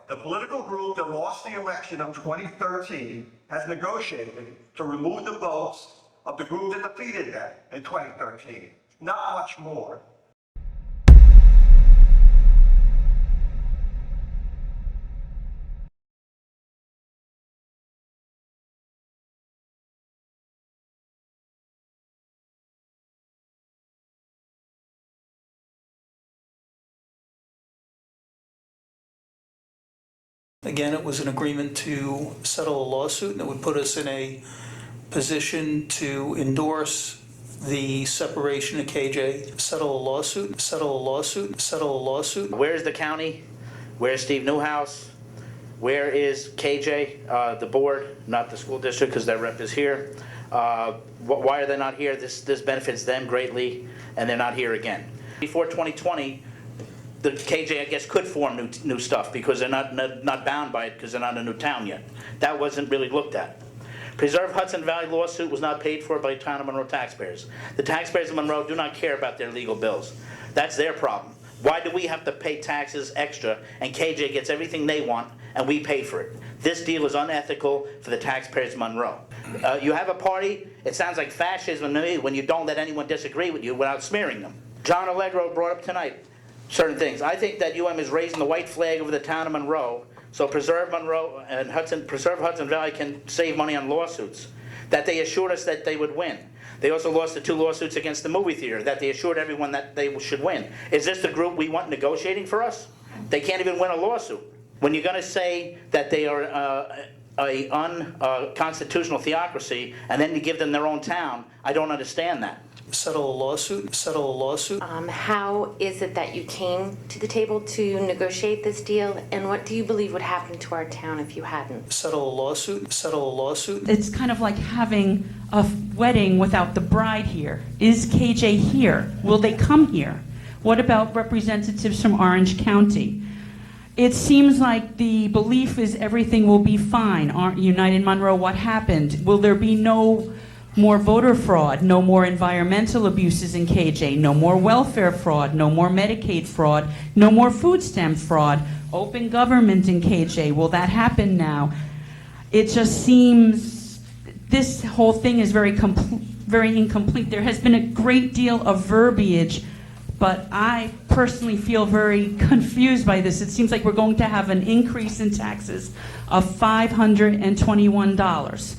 The political group that lost the election of 2013 has negotiated to remove the votes of the group that defeated them in 2013. Not much more. Again, it was an agreement to settle a lawsuit that would put us in a position to endorse the separation of KJ, settle a lawsuit, settle a lawsuit, settle a lawsuit. Where's the county? Where's Steve Newhouse? Where is KJ, the board, not the school district, because their rep is here? Why are they not here? This benefits them greatly, and they're not here again. Before 2020, the KJ, I guess, could form new stuff because they're not bound by it because they're not a new town yet. That wasn't really looked at. Preserve Hudson Valley lawsuit was not paid for by town of Monroe taxpayers. The taxpayers of Monroe do not care about their legal bills. That's their problem. Why do we have to pay taxes extra and KJ gets everything they want and we pay for it? This deal is unethical for the taxpayers of Monroe. You have a party, it sounds like fascism to me when you don't let anyone disagree with you without smearing them. John Allegro brought up tonight certain things. I think that is raising the white flag over the town of Monroe, so Preserve Monroe and Preserve Hudson Valley can save money on lawsuits. That they assured us that they would win. They also lost the 2 lawsuits against the movie theater that they assured everyone that they should win. Is this the group we want negotiating for us? They can't even win a lawsuit. When you're going to say that they are a unconstitutional theocracy and then you give them their own town, I don't understand that. Settle a lawsuit, settle a lawsuit. How is it that you came to the table to negotiate this deal, and what do you believe would happen to our town if you hadn't? Settle a lawsuit, settle a lawsuit. It's kind of like having a wedding without the bride here. Is KJ here? Will they come here? What about representatives from Orange County? It seems like the belief is everything will be fine. United Monroe, what happened? Will there be no more voter fraud, no more environmental abuses in KJ, no more welfare fraud, no more Medicaid fraud, no more food stamp fraud, open government in KJ? Will that happen now? It just seems this whole thing is very incomplete. There has been a great deal of verbiage, but I personally feel very confused by this. It seems like we're going to have an increase in taxes of $521.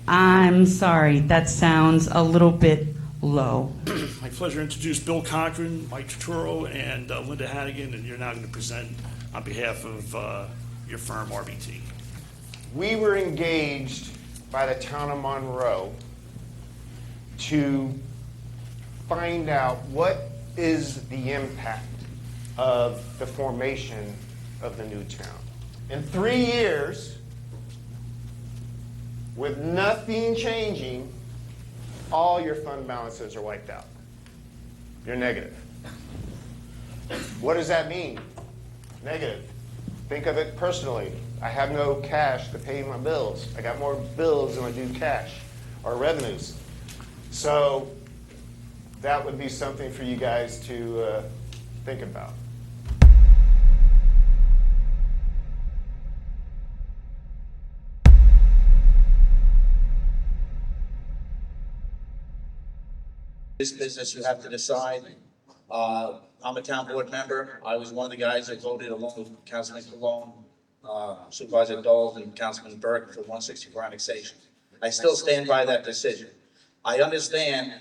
I'm sorry, that sounds a little bit low. My pleasure to introduce Bill Cochran, Mike Turturro, and Linda Hannigan, and you're now going to present on behalf of your firm, RBT. We were engaged by the town of Monroe to find out what is the impact of the formation of the new town. In 3 years, with nothing changing, all your fund balances are wiped out. You're negative. What does that mean? Negative. Think of it personally. I have no cash to pay my bills. I got more bills than I do cash or revenues. So that would be something for you guys to think about. This business you have to decide. I'm a town board member. I was one of the guys that voted along with Councilman Colon, Supervisor Dole, and Councilman Burke for 164 annexation. I still stand by that decision. I understand,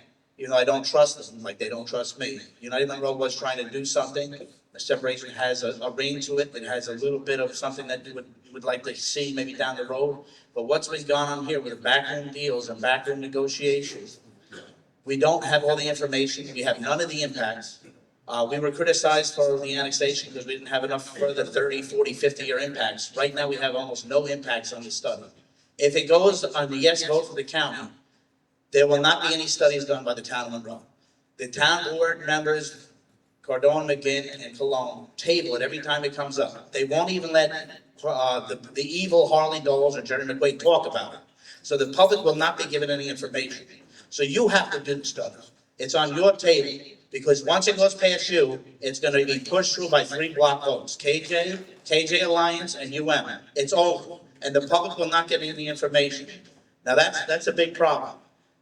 I don't trust them like they don't trust me. United Monroe was trying to do something. The separation has a ring to it. It has a little bit of something that you would like to see maybe down the road. But what's been going on here with the backroom deals and backroom negotiations, we don't have all the information. We have none of the impacts. We were criticized for the annexation because we didn't have enough for the 30, 40, 50-year impacts. Right now we have almost no impacts on the study. If it goes on the yes vote for the county, there will not be any studies done by the town of Monroe. The town board members, Cardone, McGinn, and Colon, table it every time it comes up. They won't even let the evil Harley Doles or Jerry McQuaid talk about it. So the public will not be given any information. So you have to do studies. It's on your table. Because once it goes past you, it's gonna be pushed through by 3 block votes, KJ Alliance, and UM. It's over, and the public will not get any information. Now, that's a big problem.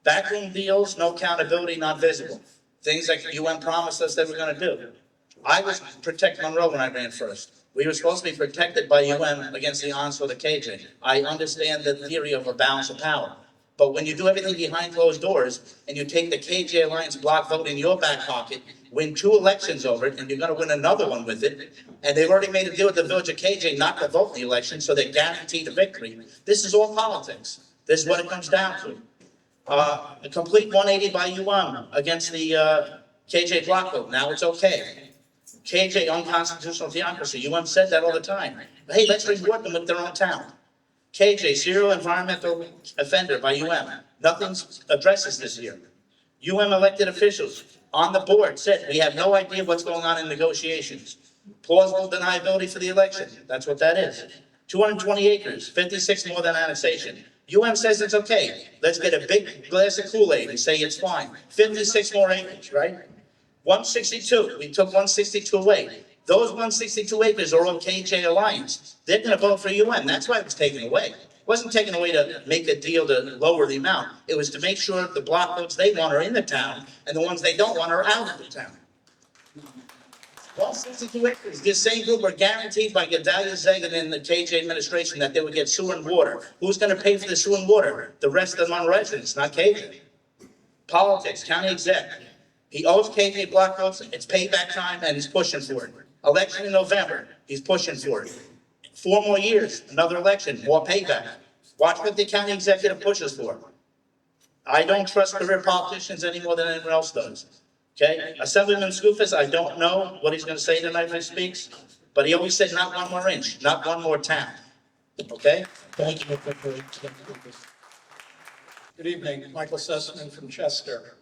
Backroom deals, no accountability, not visible. Things like UM promised us they were gonna do. I was protect Monroe when I ran first. We were supposed to be protected by UM against the onslaught of KJ. I understand the theory of a balance of power. But when you do everything behind closed doors, and you take the KJ Alliance block vote in your back pocket, win 2 elections over it, and you're gonna win another one with it, and they've already made a deal with the village of KJ not to vote in the election, so they're guaranteed a victory. This is all politics. This is what it comes down to. A complete 180 by UM against the KJ block vote. Now it's okay. KJ unconstitutional theocracy. UM said that all the time. Hey, let's reward them with their own town. KJ, serial environmental offender by UM. Nothing addresses this here. UM elected officials on the board said, we have no idea what's going on in negotiations. Plausible deniability for the election. That's what that is. 220 acres, 56 more than annexation. UM says it's okay. Let's get a big glass of Kool-Aid and say it's fine. 56 more acres, right? 162, we took 162 away. Those 162 acres are all KJ Alliance. They're gonna vote for UM. That's why it was taken away. It wasn't taken away to make a deal to lower the amount. It was to make sure the block votes they want are in the town, and the ones they don't want are out of the town. 162 acres, this same group are guaranteed by Gedalia Zegan and the KJ administration that they would get sewer and water. Who's gonna pay for the sewer and water? The rest of the Monroe residents, not KJ. Politics, county exec. He owes KJ block votes, it's payback time, and he's pushing for it. Election in November, he's pushing for it. 4 more years, another election, more payback. Watch what the county executive pushes for. I don't trust career politicians any more than anyone else does. Okay, Assemblyman Skoufis, I don't know what he's gonna say tonight if he speaks, but he always said not 1 more inch, not 1 more town. Okay? Thank you. Good evening, Michael Sussman from Chester.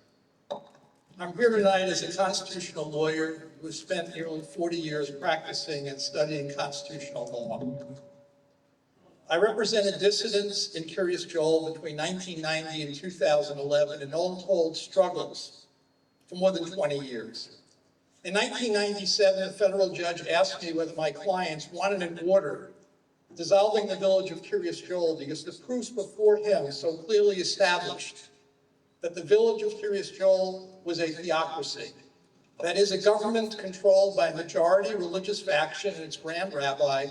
I'm here tonight as a constitutional lawyer who has spent nearly 40 years practicing and studying constitutional law. I represented dissidents in Curious Joel between 1990 and 2011 in untold struggles for more than 20 years. In 1997, a federal judge asked me whether my clients wanted an order dissolving the village of Curious Joel because the proofs before him so clearly established that the village of Curious Joel was a theocracy. That is, a government controlled by a majority religious faction and its grand rabbi,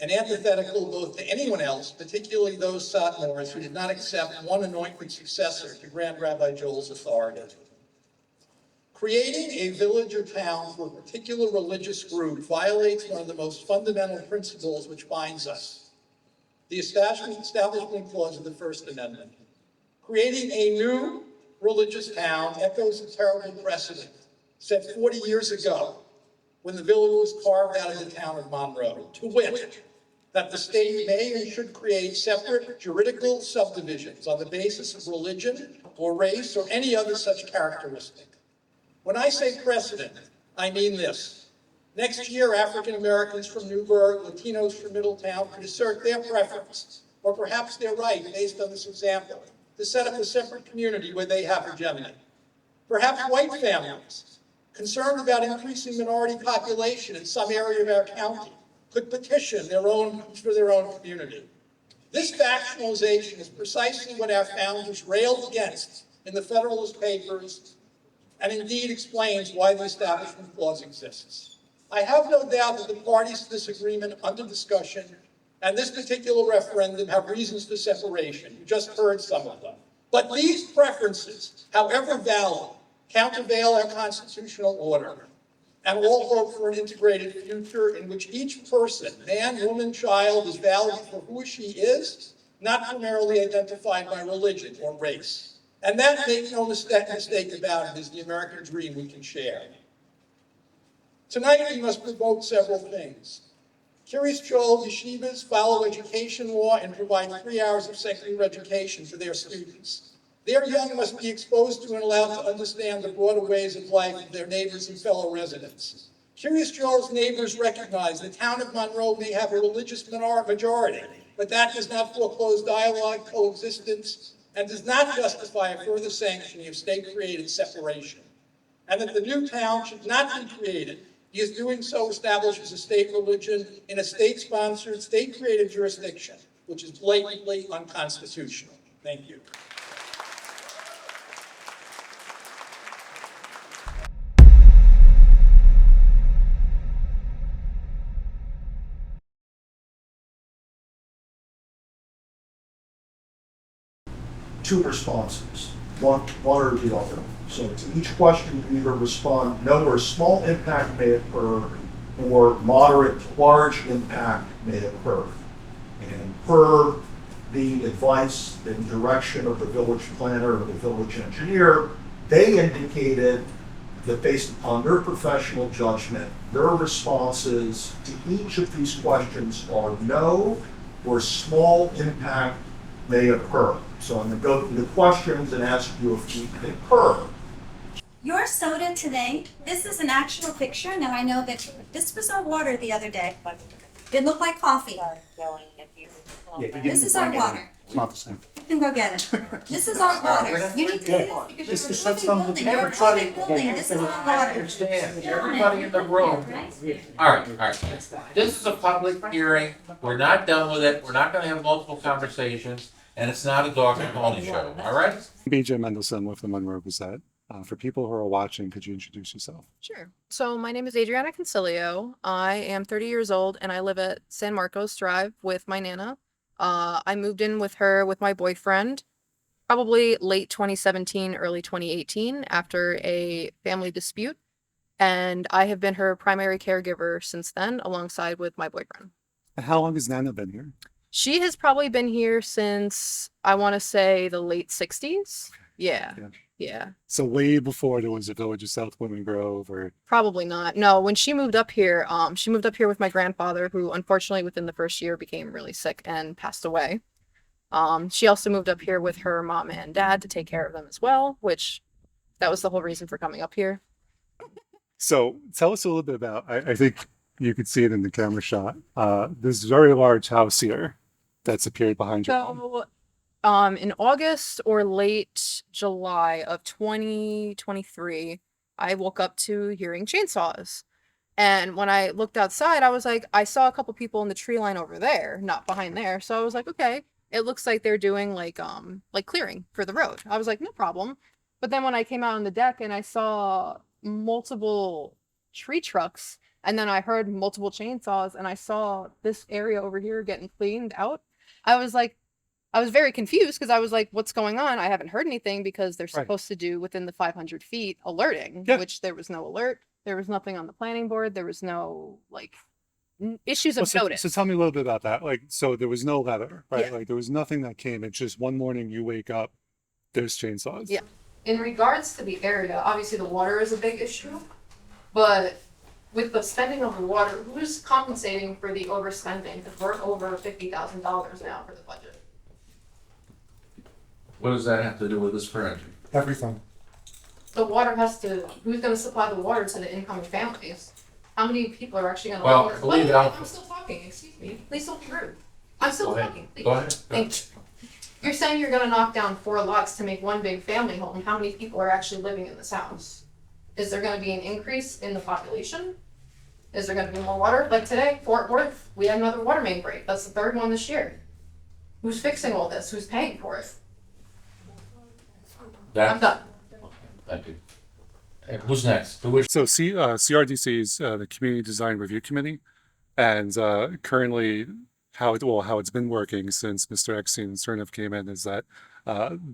and antithetical both to anyone else, particularly those Satmars who did not accept one anointed successor to Grand Rabbi Joel's authority. Creating a village or town for a particular religious group violates one of the most fundamental principles which binds us, the Establishment Clause of the First Amendment. Creating a new religious town echoes a terrible precedent set 40 years ago when the village was carved out of the town of Monroe, to wit, that the state may and should create separate juridical subdivisions on the basis of religion or race or any other such characteristic. When I say precedent, I mean this. Next year, African Americans from Newburgh, Latinos from Middletown could assert their preference, or perhaps their right, based on this example, to set up a separate community where they have hegemony. Perhaps white families, concerned about increasing minority population in some area of our county, could petition for their own community. This factionalization is precisely what our founders railed against in the Federalist Papers, and indeed explains why the Establishment Clause exists. I have no doubt that the parties to this agreement under discussion and this particular referendum have reasons for separation. You just heard some of them. But these preferences, however valid, countervail our constitutional order and all hope for an integrated future in which each person, man, woman, child, is valued for who she is, not primarily identified by religion or race. And that, make no mistake about it, is the American dream we can share. Tonight, we must promote several things. Curious Joel yeshivas follow education law and provide 3 hours of secular education to their students. Their young must be exposed to and allowed to understand the broader ways of life of their neighbors and fellow residents. Curious Joel's neighbors recognize the town of Monroe may have a religious majority, but that does not foreclose dialogue, coexistence, and does not justify a further sanctioning of state-created separation. and that the new town should not be created because doing so establishes a state religion in a state-sponsored, state-created jurisdiction, which is blatantly unconstitutional. Thank you. Two responses, one or the other. So to each question, you either respond no or small impact may occur, or moderate to large impact may occur. And per the advice and direction of the village planner or the village engineer, they indicated that based upon their professional judgment, their responses to each of these questions are no or small impact may occur. So I'm going to go through the questions and ask you if you concur. Your soda today, this is an actual picture. Now I know that this was our water the other day. It looked like coffee. This is our water. It's not the same. You can go get it. This is our water. You need to do this because you're a living building. You're a public building. This is our water. Everybody in the room. All right. This is a public hearing. We're not done with it. We're not gonna have multiple conversations, and it's not a dog and pony show, all right? BJ Mendelson with the Monroe Gazette. For people who are watching, could you introduce yourself? Sure. So my name is Adriana Concilio. I am 30 years old and I live at San Marcos Drive with my Nana. I moved in with her with my boyfriend probably late 2017, early 2018 after a family dispute. And I have been her primary caregiver since then, alongside with my boyfriend. And how long has Nana been here? She has probably been here since, I want to say, the late 60s. Yeah. So way before there was a village of South Women Grove, or Probably not. No, when she moved up here with my grandfather, who unfortunately within the first year became really sick and passed away. She also moved up here with her mom and dad to take care of them as well, which that was the whole reason for coming up here. So tell us a little bit about, I think you could see it in the camera shot, this very large house here that's appeared behind you. So, in August or late July of 2023, I woke up to hearing chainsaws. And when I looked outside, I was like, I saw a couple people in the tree line over there, not behind there. So I was like, okay, it looks like they're doing like clearing for the road. I was like, no problem. But then when I came out on the deck and I saw multiple tree trucks, and then I heard multiple chainsaws, and I saw this area over here getting cleaned out, I was very confused because I was like, what's going on? I haven't heard anything because they're supposed to do within the 500 feet alerting, which there was no alert. There was nothing on the planning board. There was no issues of notice. So tell me a little bit about that. So there was no letter, right? Yeah. There was nothing that came. It's just one morning you wake up, there's chainsaws. Yeah. In regards to the area, obviously the water is a big issue, but with the spending of the water, who's compensating for the overspending? Because we're over $50,000 now for the budget. What does that have to do with this project? Everything. The water who's going to supply the water to the incoming families? How many people are actually going to Well, believe it, I'm still talking, excuse me. Please don't be rude. I'm still talking. Please. Go ahead. Thank you. You're saying you're going to knock down 4 lots to make one big family home. How many people are actually living in this house? Is there going to be an increase in the population? Is there going to be more water? Like today, Fort Worth, we had another water main break. That's the 3rd one this year. Who's fixing all this? Who's paying for it? I'm done. Thank you. And who's next? So CRDC is the Community Design Review Committee, and currently how it's been working since Mr. Eckstein and Cerniff came in is that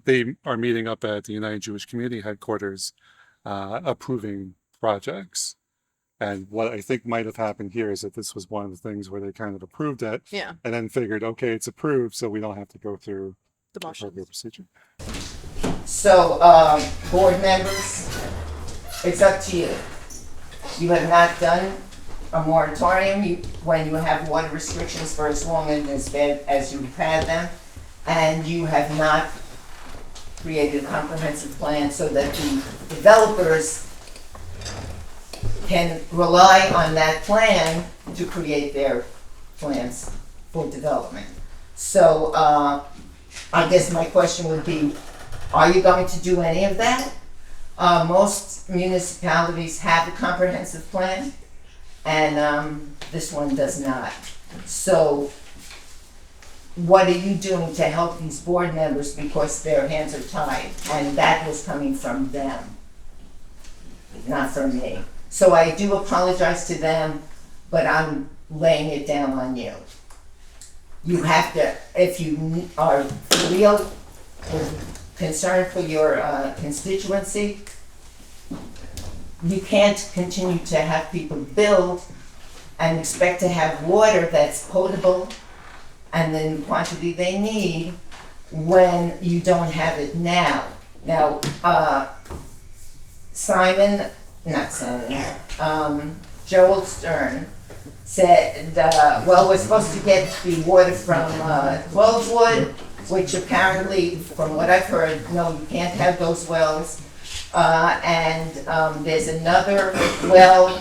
they are meeting up at the United Jewish Community headquarters, approving projects. And what I think might have happened here is that this was one of the things where they kind of approved it, and then figured, okay, it's approved, so we don't have to go through the appropriate procedure. So, board members, it's up to you. You have not done a moratorium when you have water restrictions for as long and as bad as you've had them, and you have not created a comprehensive plan so that the developers can rely on that plan to create their plans for development. So, I guess my question would be, are you going to do any of that? Most municipalities have a comprehensive plan, and this one does not. So what are you doing to help these board members because their hands are tied? And that was coming from them, not from me. So I do apologize to them, but I'm laying it down on you. You have to, if you are real concerned for your constituency, you can't continue to have people build and expect to have water that's potable and in the quantity they need when you don't have it now. Now, Joel Stern said, well, we're supposed to get the water from 12 which apparently, from what I've heard, no, you can't have those wells. And there's another well,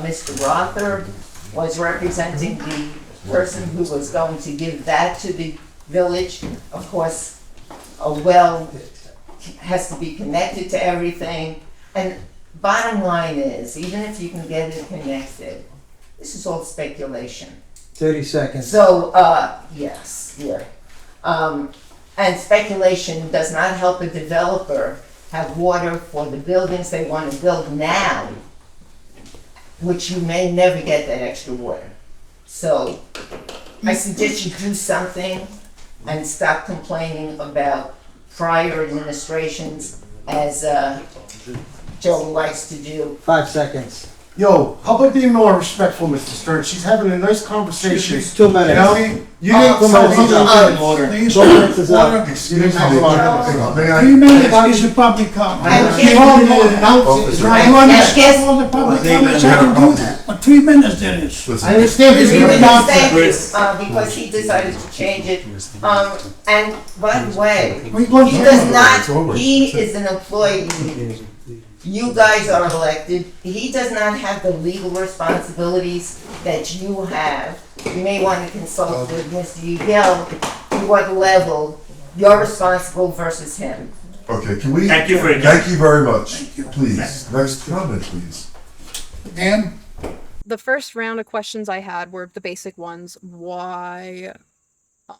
Mr. Rother was representing the person who was going to give that to the village. Of course, a well has to be connected to everything. And bottom line is, even if you can get it connected, this is all speculation. 30 seconds. So, yes, yeah. And speculation does not help a developer have water for the buildings they want to build now, which you may never get that extra water. So, I suggest you do something and stop complaining about prior administrations as Joe likes to do. 5 seconds. Yo, how about being more respectful, Mr. Stern? She's having a nice conversation. 2 minutes. You know? You didn't Two minutes. You didn't have a lot of it. 3 minutes is the public comment. And You Kim- want to announce it, right? You want to schedule all the public comments, I can do that. But 3 minutes there is. I understand this. He You're was not- because he decided to change it. And by the way, We go- he does not, he is an employee. You guys are elected. He does not have the legal responsibilities that you have. You may want to consult with Mr. Ugel to what level you're responsible versus him. Okay, can we? Thank you for your Thank you very much. Please, next comment, please. Dan? The first round of questions I had were the basic ones. Why? I'm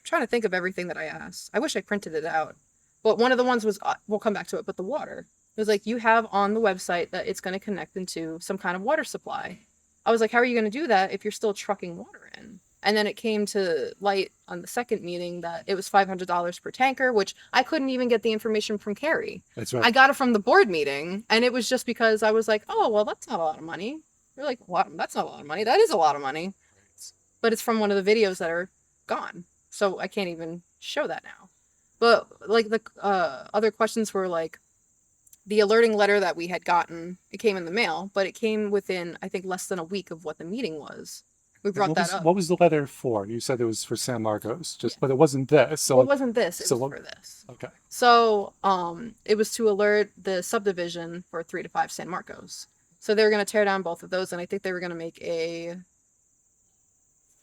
trying to think of everything that I asked. I wish I printed it out. But one of the ones was, we'll come back to it, but the water. It was like, you have on the website that it's going to connect into some kind of water supply. I was like, how are you going to do that if you're still trucking water in? And then it came to light on the second meeting that it was $500 per tanker, which I couldn't even get the information from Carrie. That's right. I got it from the board meeting, and it was just because I was like, oh, well, that's not a lot of money. You're like, what? That's not a lot of money. That is a lot of money. But it's from one of the videos that are gone. So I can't even show that now. But like the other questions were like, the alerting letter that we had gotten, it came in the mail, but it came within, I think, less than a week of what the meeting was. We brought that up. What was the letter for? You said it was for San Marcos, but it wasn't this. So Well, it wasn't this, it was for this. Okay. So it was to alert the subdivision for 3 to 5 San Marcos. So they were going to tear down both of those, and I think they were going to make a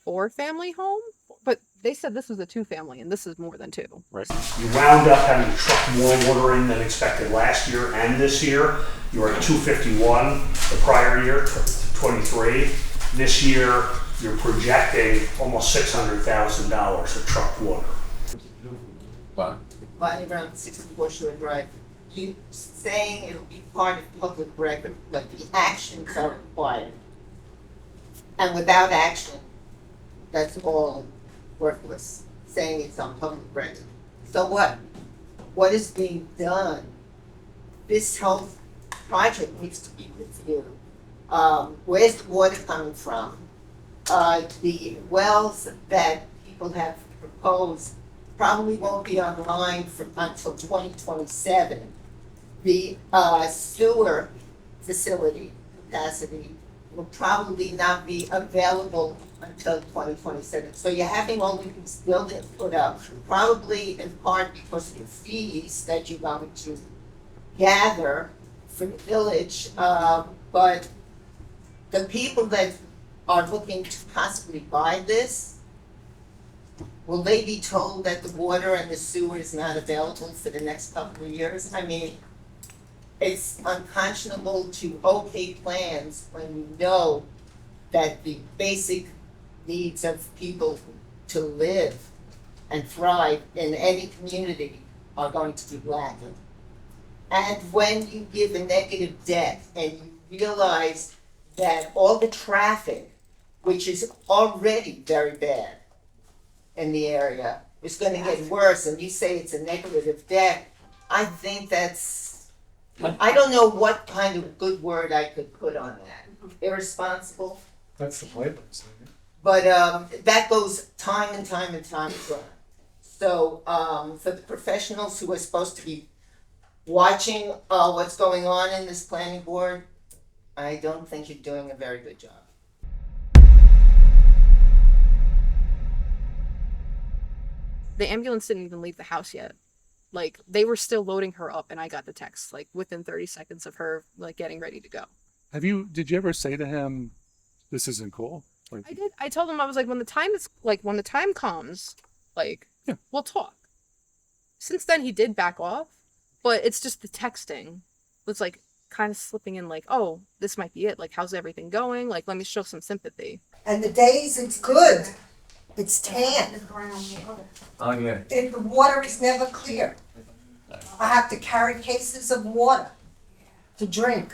4-family home. But they said this was a 2-family, and this is more than 2. Right. You wound up having to truck more water in than expected last year and this year. You were at 251 the prior year, 23. This year, you're projecting almost $600,000 of trucked water. Wow. Right around 64 Shore Drive. You saying it'll be part of public record, but the actions are required. And without action, that's all worthless, saying it's on public record. So what? What is being done? This whole project needs to be reviewed. Where's the water coming from? The wells that people have proposed probably won't be online until 2027. The sewer facility capacity will probably not be available until 2027. So you're having all of these buildings put up, probably in part because of the fees that you're going to gather for the village. But the people that are looking to possibly buy this, will they be told that the water and the sewer is not available for the next couple of years? I mean, It's unconscionable to okay plans when you know that the basic needs of people to live and thrive in any community are going to be lacking. And when you give a negative debt and you realize that all the traffic, which is already very bad in the area, is going to get worse, and you say it's a negative debt, I think that's, I don't know what kind of good word I could put on that. Irresponsible? That's the point. But that goes time and time and time again. So for the professionals who are supposed to be watching what's going on in this planning board, I don't think you're doing a very good job. The ambulance didn't even leave the house yet. Like, they were still loading her up, and I got the text, like, within 30 seconds of her, like, getting ready to go. Did you ever say to him, this isn't cool? Like, I did. I told him, I was like, when the time comes, like, we'll talk. Since then, he did back off, but it's just the texting. It's, like, kind of slipping in, like, oh, this might be it. Like, how's everything going? Like, let me show some sympathy. And the days it's good, it's tan. Oh, yeah. The water is never clear. I have to carry cases of water to drink.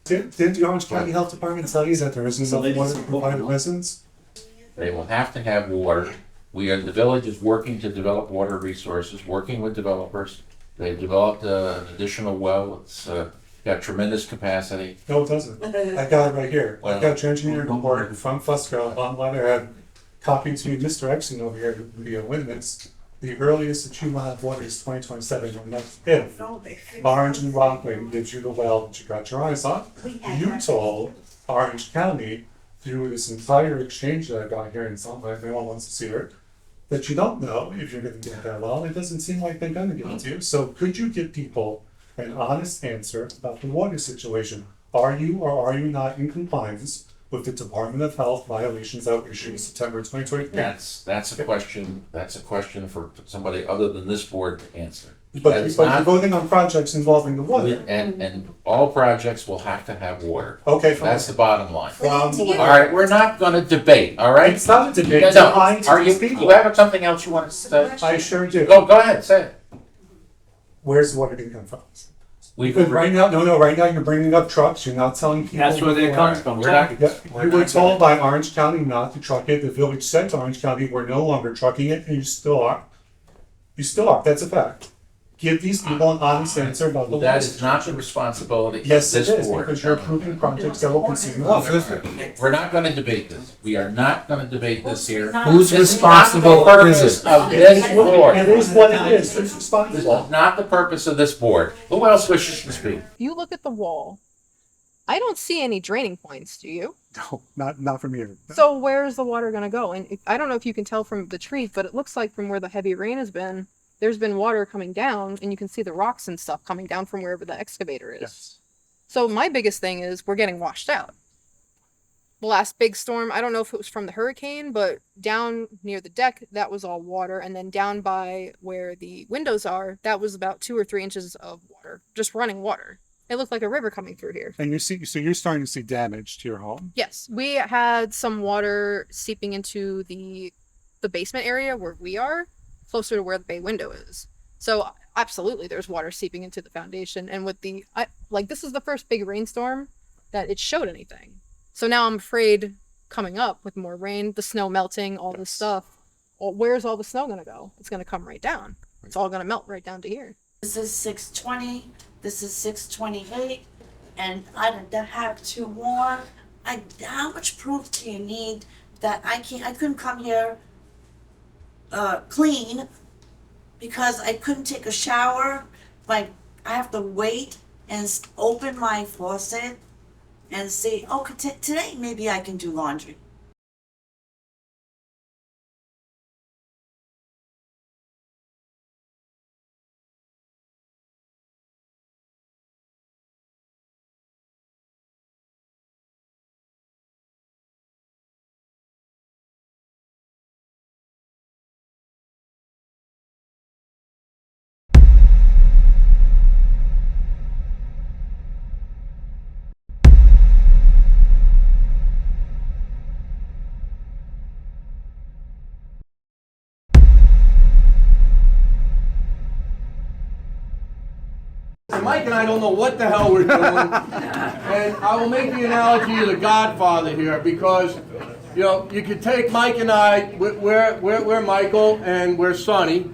Didn't the Orange County Health Department tell you that there isn't enough water to provide residents? They will have to have water. The village is working to develop water resources, working with developers. They've developed an additional well. It's got tremendous capacity. No, it doesn't. I got it right here. Well, I got your engineering report from Fusco on letterhead, copy to Mr. Exton over here to be a witness. The earliest that you will have water is 2027, and that's if Orange and Rockland gives you the well that you got your eyes on. You told Orange County through this entire exchange that I got here, and somebody, if anyone wants to see it, that you don't know if you're going to get that well. It doesn't seem like they're going to give it to you. So could you give people an honest answer about the water situation? Are you or are you not in compliance with the Department of Health violations that were issued in September 2023? That's a question. That's a question for somebody other than this board to answer. But you're voting on projects involving the water. And all projects will have to have water. Okay, that's the bottom line. All right, we're not going to debate. All right, it's not a debate. No, are you? You have something else you want to say? I sure do. Go ahead, say it. Where's the water going to come from? Because right now, right now you're bringing up trucks. You're not telling people. That's where they're coming from. We're not. You were told by Orange County not to truck it. The village said to Orange County, we're no longer trucking it, and you still are. You still are. That's a fact. Give these people an honest answer about the That is not the responsibility yes, of this it is, board. because you're approving projects that will consume water. We're not going to debate this. We are not going to debate this here. Who's This responsible not the is purpose it? of this board. It is what it is. It's This responsible. is not the purpose of this board. Who else wishes to speak? If you look at the wall, I don't see any draining points, do you? No, not from here. So where's the water gonna go? And I don't know if you can tell from the trees, but it looks like from where the heavy rain has been, there's been water coming down, and you can see the rocks and stuff coming down from wherever the excavator is. Yes. So my biggest thing is we're getting washed out. The last big storm, I don't know if it was from the hurricane, but down near the deck, that was all water. And then down by where the windows are, that was about 2 or 3 inches of water, just running water. It looked like a river coming through here. And so you're starting to see damage to your home. Yes, we had some water seeping into the basement area where we are, closer to where the bay window is. So absolutely, there's water seeping into the foundation. And with this is the first big rainstorm that it showed anything. So now I'm afraid coming up with more rain, the snow melting, all this stuff. Well, where's all the snow gonna go? It's gonna come right down. It's all gonna melt right down to here. This is 620, this is 628, and I don't have 2 more. How much proof do you need that I couldn't come here clean because I couldn't take a shower? Like, I have to wait and open my faucet and say, oh, today maybe I can do laundry. I don't know what the hell we're doing. And I will make the analogy of the Godfather here, because, you know, you could take Mike and I, we're Michael and we're Sonny,